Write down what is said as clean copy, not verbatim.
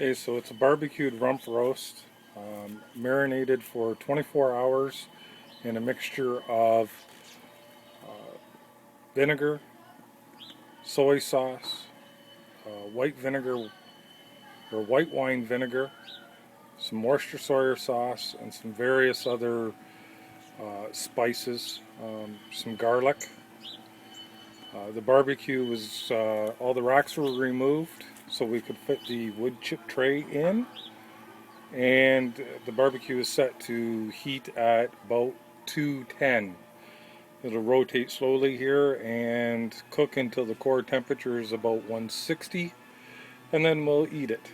Okay, so it's a barbecued rump roast, marinated for 24 hours in a mixture of vinegar, soy sauce, white vinegar or white wine vinegar, some Worcestershire sauce, and some various other spices, some garlic. The barbecue was, all the racks were removed so we could fit the wood chip tray in, and the barbecue is set to heat at about 210. It'll rotate slowly here and cook until the core temperature is about 160, and then we'll eat it.